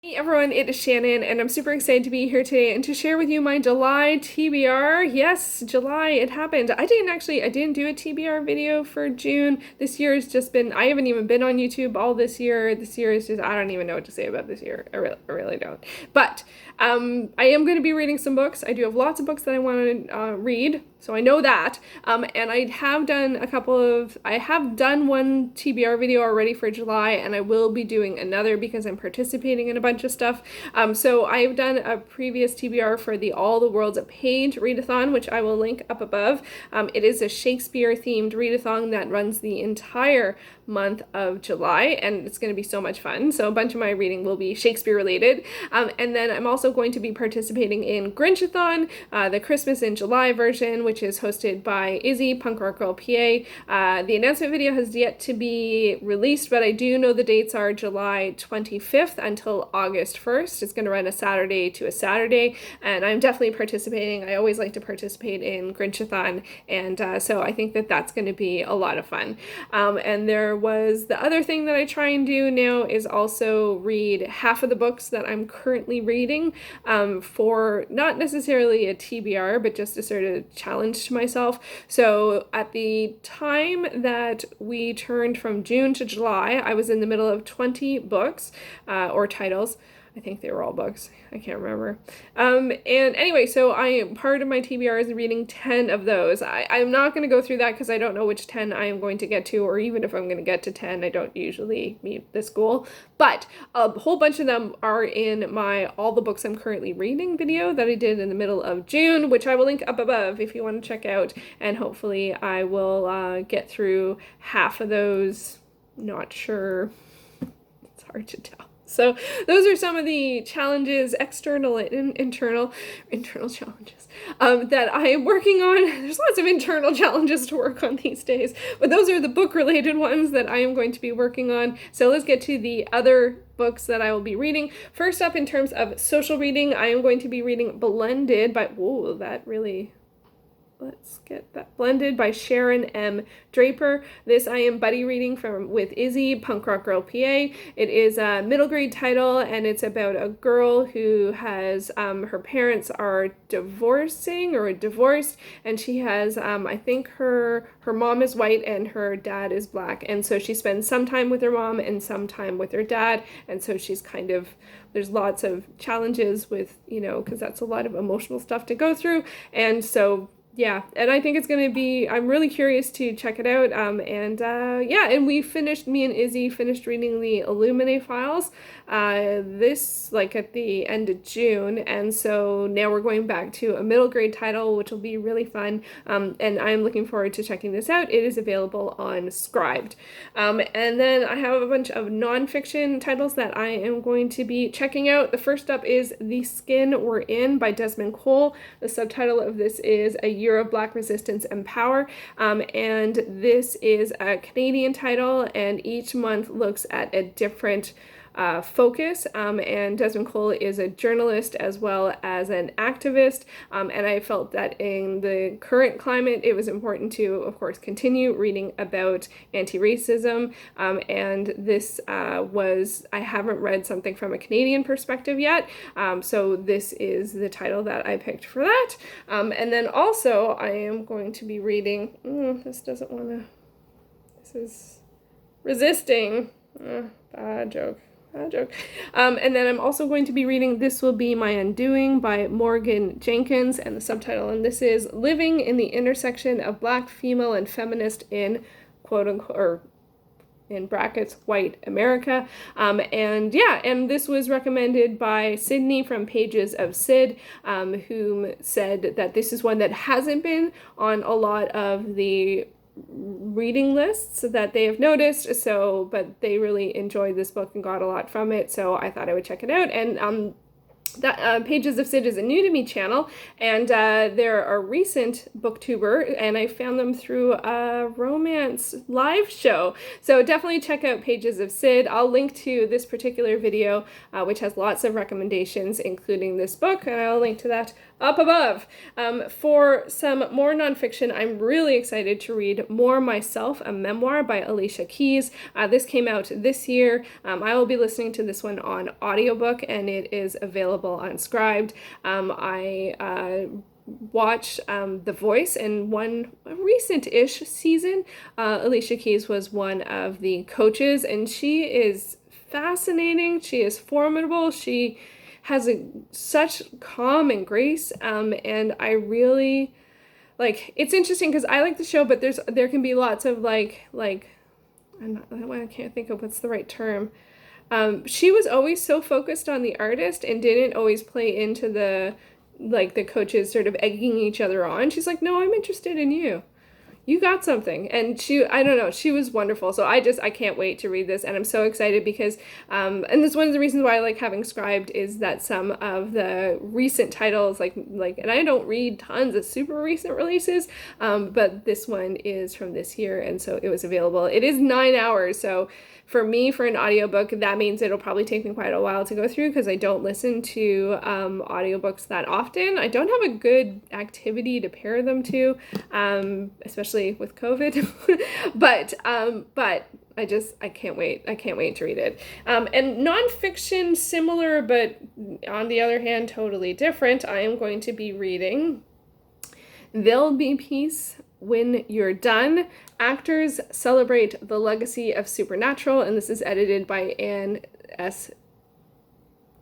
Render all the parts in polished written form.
Hey everyone, it is Shannon, and I'm super excited to be here today and to share with you my July TBR. Yes, July, it happened. I didn't do a TBR video for June. This year has just been, I haven't even been on YouTube all this year. This year is just, I don't even know what to say about this year. I really don't. But I am going to be reading some books. I do have lots of books that I want to read, so I know that. And I have done one TBR video already for July, and I will be doing another because I'm participating in a bunch of stuff. So I've done a previous TBR for the All the World's a Page readathon, which I will link up above. It is a Shakespeare-themed readathon that runs the entire month of July, and it's going to be so much fun. So a bunch of my reading will be Shakespeare related. And then I'm also going to be participating in Grinchathon, the Christmas in July version, which is hosted by Izzy, Punk Rock Girl PA. The announcement video has yet to be released, but I do know the dates are July 25th until August 1st. It's going to run a Saturday to a Saturday, and I'm definitely participating. I always like to participate in Grinchathon, and so I think that that's going to be a lot of fun. And there was the other thing that I try and do now is also read half of the books that I'm currently reading for not necessarily a TBR, but just a sort of challenge to myself. So at the time that we turned from June to July, I was in the middle of 20 books or titles. I think they were all books. I can't remember. And anyway, so part of my TBR is reading 10 of those. I'm not going to go through that because I don't know which 10 I am going to get to, or even if I'm going to get to 10, I don't usually meet this goal. But a whole bunch of them are in my All the Books I'm Currently Reading video that I did in the middle of June, which I will link up above if you want to check out. And hopefully I will get through half of those. Not sure. It's hard to tell. So those are some of the challenges, external and internal challenges that I am working on. There's lots of internal challenges to work on these days, but those are the book-related ones that I am going to be working on. So let's get to the other books that I will be reading. First up, in terms of social reading, I am going to be reading Blended by, whoa, that really... Let's get that. Blended by Sharon M. Draper. This I am buddy reading with Izzy, Punk Rock Girl PA. It is a middle grade title, and it's about a girl who has, her parents are divorcing or divorced, and she has, I think her mom is white and her dad is black, and so she spends some time with her mom and some time with her dad, and so she's kind of, there's lots of challenges with, because that's a lot of emotional stuff to go through, and so yeah, and I think it's going to be, I'm really curious to check it out, and me and Izzy finished reading the Illuminae files, at the end of June, and so now we're going back to a middle grade title, which will be really fun, and I'm looking forward to checking this out. It is available on Scribed. And then I have a bunch of nonfiction titles that I am going to be checking out. The first up is The Skin We're In by Desmond. The subtitle of this is A Year of Black Resistance and Power, and this is a Canadian title, and each month looks at a different focus, and Desmond Cole is a journalist as well as an activist, and I felt that in the current climate it was important to, of course, continue reading about anti-racism, and this I haven't read something from a Canadian perspective yet, so this is the title that I picked for that, and then also I am going to be reading, this is Resisting, bad joke. And then I'm also going to be reading This Will Be My Undoing by Morgan Jenkins, and the subtitle on this is Living in the Intersection of Black, Female, and Feminist in quote-unquote, or in brackets, white America. And this was recommended by Sydney from Pages of Sid, whom said that this is one that hasn't been on a lot of the reading lists that they have noticed, but they really enjoyed this book and got a lot from it, so I thought I would check it out. And that Pages of Sid is a new to me channel, and they're a recent booktuber, and I found them through a romance live show. So definitely check out Pages of Sid. I'll link to this particular video, which has lots of recommendations, including this book, and I'll link to that up above. For some more nonfiction, I'm really excited to read More Myself, a memoir by Alicia Keys. This came out this year. I will be listening to this one on audiobook, and it is available unscribed. I watched The Voice in one recent-ish season. Alicia Keys was one of the coaches, and she is fascinating. She is formidable. She has such calm and grace, and I really it's interesting because I like the show, but there can be lots of I can't think of what's the right term. She was always so focused on the artist and didn't always play into the coaches sort of egging each other on. She's like, no, I'm interested in you. You got something. And I don't know, she was wonderful. So I can't wait to read this, and I'm so excited because, and this is one of the reasons why I like having Scribed, is that some of the recent titles, and I don't read tons of super recent releases, but this one is from this year, and so it was available. It is 9 hours, so for me, for an audiobook, that means it'll probably take me quite a while to go through because I don't listen to audiobooks that often. I don't have a good activity to pair them to, especially with COVID. but I can't wait. I can't wait to read it. And nonfiction, similar, but on the other hand, totally different. I am going to be reading There'll Be Peace When You're Done. Actors Celebrate the Legacy of Supernatural, and this is edited by Anne S.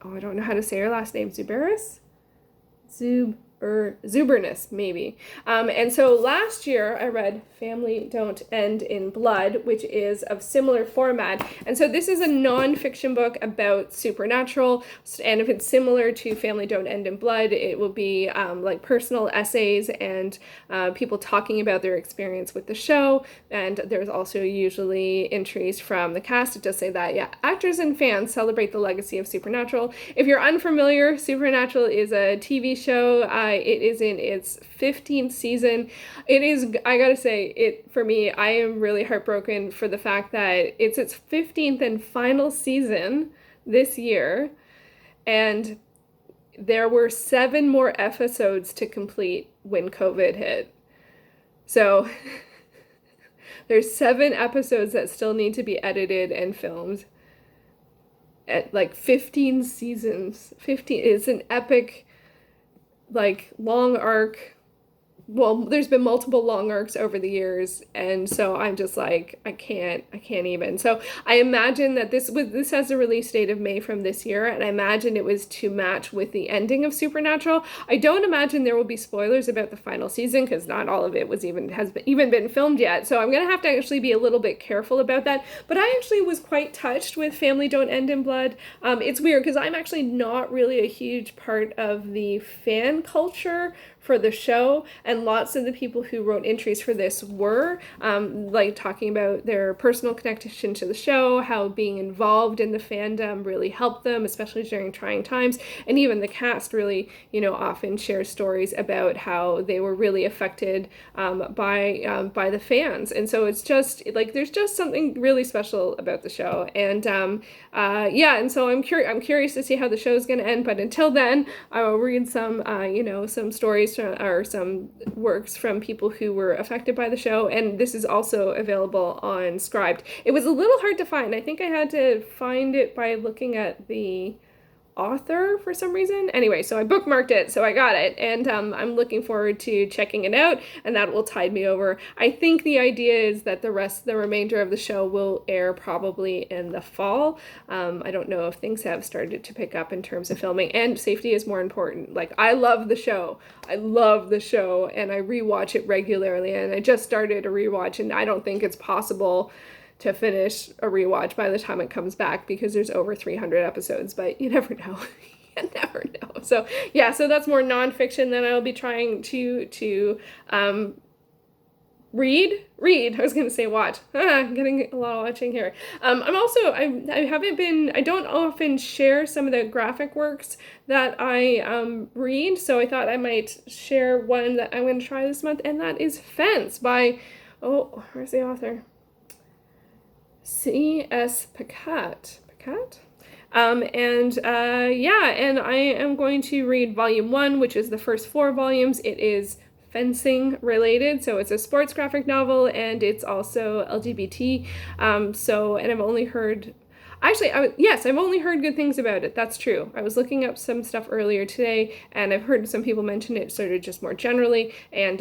Oh, I don't know how to say her last name. Zubernis? Zubernis, maybe. And so last year I read Family Don't End in Blood, which is of similar format. And so this is a non-fiction book about supernatural. And if it's similar to Family Don't End in Blood, it will be personal essays and people talking about their experience with the show. And there's also usually entries from the cast. It does say that, yeah, actors and fans celebrate the legacy of Supernatural. If you're unfamiliar, Supernatural is a TV show. It is in its 15th season. It is, I gotta say, for me, I am really heartbroken for the fact that it's its 15th and final season this year, and there were 7 more episodes to complete when COVID hit. So there's 7 episodes that still need to be edited and filmed. At 15 seasons. 15 is an epic long arc. Well, there's been multiple long arcs over the years, and so I'm just I can't even. So I imagine that this has a release date of May from this year, and I imagine it was to match with the ending of Supernatural. I don't imagine there will be spoilers about the final season because not all of it has even been filmed yet. So I'm gonna have to actually be a little bit careful about that. But I actually was quite touched with Family Don't End in Blood. It's weird because I'm actually not really a huge part of the fan culture for the show, and lots of the people who wrote entries for this were talking about their personal connection to the show, how being involved in the fandom really helped them, especially during trying times. And even the cast really, often shares stories about how they were really affected by the fans. And so it's just there's just something really special about the show. And and so I'm curious to see how the show is going to end. But until then, I will read some some stories or some works from people who were affected by the show, and this is also available on Scribed. It was a little hard to find. I think I had to find it by looking at the author for some reason. Anyway, so I bookmarked it, so I got it, and I'm looking forward to checking it out, and that will tide me over. I think the idea is that the remainder of the show will air probably in the fall. I don't know if things have started to pick up in terms of filming, and safety is more important. I love the show, and I rewatch it regularly, and I just started a rewatch, and I don't think it's possible to finish a rewatch by the time it comes back because there's over 300 episodes, but you never know. You never know. So yeah, so that's more nonfiction that I'll be trying to read. I was gonna say watch. Getting a lot of watching here. I don't often share some of the graphic works that I read, so I thought I might share one that I'm gonna try this month, and that is Fence by, oh, where's the author? C.S. Pacat. Pacat? And I am going to read volume 1, which is the first 4 volumes. It is fencing related, so it's a sports graphic novel, and it's also LGBT. And I've only heard, I've only heard good things about it. That's true. I was looking up some stuff earlier today, and I've heard some people mention it sort of just more generally, and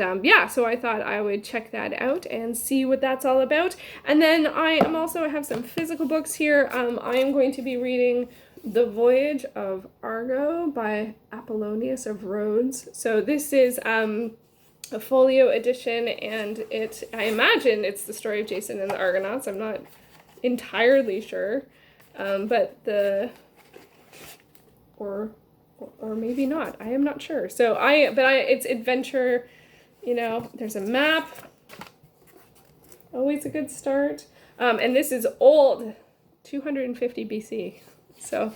so I thought I would check that out and see what that's all about. And then I have some physical books here. I am going to be reading The Voyage of Argo by Apollonius of Rhodes. So this is a folio edition, and I imagine it's the story of Jason and the Argonauts. I'm not entirely sure, or maybe not. I am not sure. So it's adventure. There's a map. Always a good start. And this is old, 250 BC. So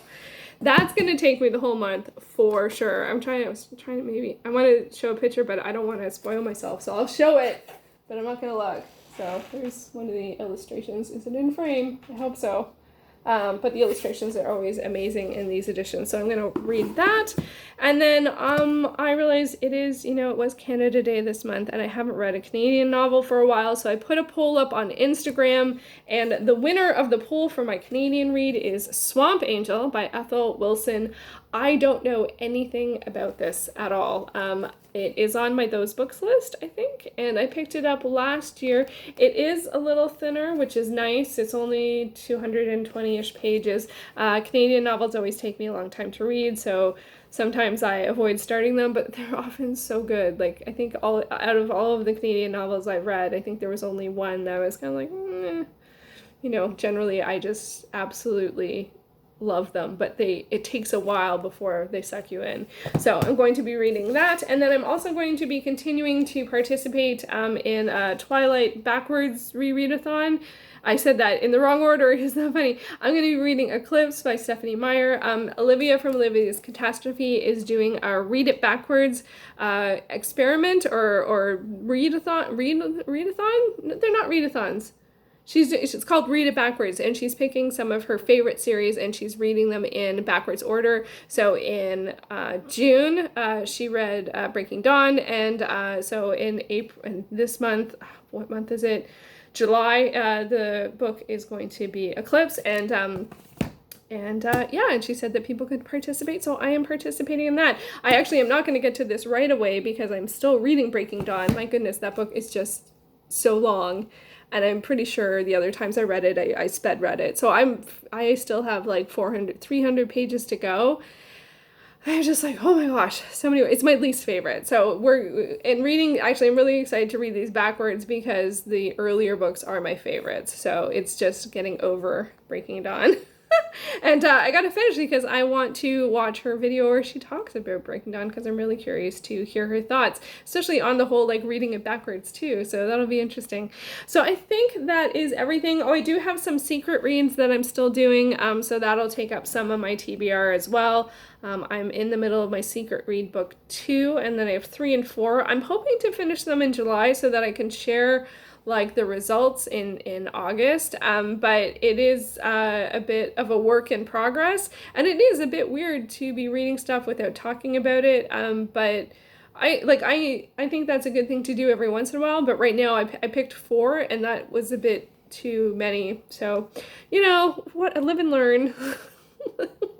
that's going to take me the whole month for sure. I want to show a picture, but I don't want to spoil myself. So I'll show it, but I'm not going to look. So there's one of the illustrations. Is it in frame? I hope so. But the illustrations are always amazing in these editions. So I'm going to read that. And then I realized it was Canada Day this month, and I haven't read a Canadian novel for a while. So I put a poll up on Instagram, and the winner of the poll for my Canadian read is Swamp Angel by Ethel Wilson. I don't know anything about this at all. It is on my Those Books list, I think, and I picked it up last year. It is a little thinner, which is nice. It's only 220-ish pages. Canadian novels always take me a long time to read, so sometimes I avoid starting them, but they're often so good. Like, I think out of all of the Canadian novels I've read, I think there was only one that I was kind of like, generally I just absolutely love them, but it takes a while before they suck you in. So I'm going to be reading that, and then I'm also going to be continuing to participate in a Twilight backwards rereadathon. I said that in the wrong order. Isn't that funny? I'm going to be reading Eclipse by Stephenie Meyer. Olivia from Olivia's Catastrophe is doing a read it backwards experiment or readathon. They're not readathons. It's called Read It Backwards, and she's picking some of her favorite series, and she's reading them in backwards order. So in June, she read Breaking Dawn, and so in April, and this month, what month is it? July, the book is going to be Eclipse, and she said that people could participate, so I am participating in that. I actually am not going to get to this right away because I'm still reading Breaking Dawn. My goodness, that book is just so long. And I'm pretty sure the other times I read it, I sped read it. So I still have like 300 pages to go. I'm just like, oh my gosh, so many. It's my least favorite. So I'm really excited to read these backwards because the earlier books are my favorites. So it's just getting over Breaking Dawn. And I got to finish because I want to watch her video where she talks about Breaking Dawn because I'm really curious to hear her thoughts, especially on the whole, like, reading it backwards too. So that'll be interesting. So I think that is everything. Oh, I do have some secret reads that I'm still doing. So that'll take up some of my TBR as well. I'm in the middle of my secret read book 2, and then I have 3 and 4. I'm hoping to finish them in July so that I can share like the results in August, but it is a bit of a work in progress, and it is a bit weird to be reading stuff without talking about it, but I think that's a good thing to do every once in a while. But right now I picked 4, and that was a bit too many, so what, live and learn.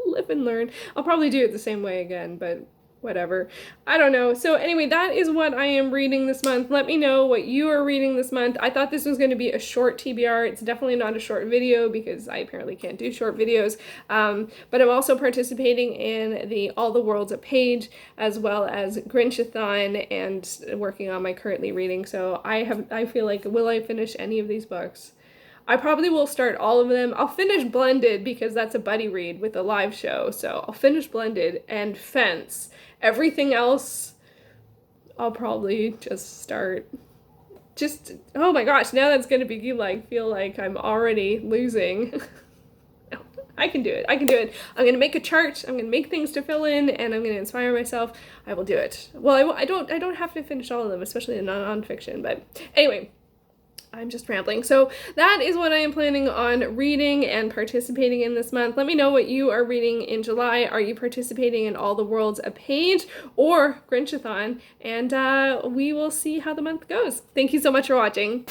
Live and learn. I'll probably do it the same way again, but whatever. I don't know. So anyway, that is what I am reading this month. Let me know what you are reading this month. I thought this was going to be a short TBR. It's definitely not a short video because I apparently can't do short videos. But I'm also participating in the All the World's a Page, as well as Grinchathon, and working on my currently reading. So I feel like, will I finish any of these books? I probably will start all of them. I'll finish Blended because that's a buddy read with a live show. So I'll finish Blended and Fence. Everything else, I'll probably just start just, oh my gosh, now that's going to be like, feel like I'm already losing. No, I can do it. I can do it. I'm going to make a chart. I'm going to make things to fill in, and I'm going to inspire myself. I will do it. Well, I don't have to finish all of them, especially in nonfiction, but anyway, I'm just rambling. So that is what I am planning on reading and participating in this month. Let me know what you are reading in July. Are you participating in All the Worlds a Page or Grinchathon? And we will see how the month goes. Thank you so much for watching.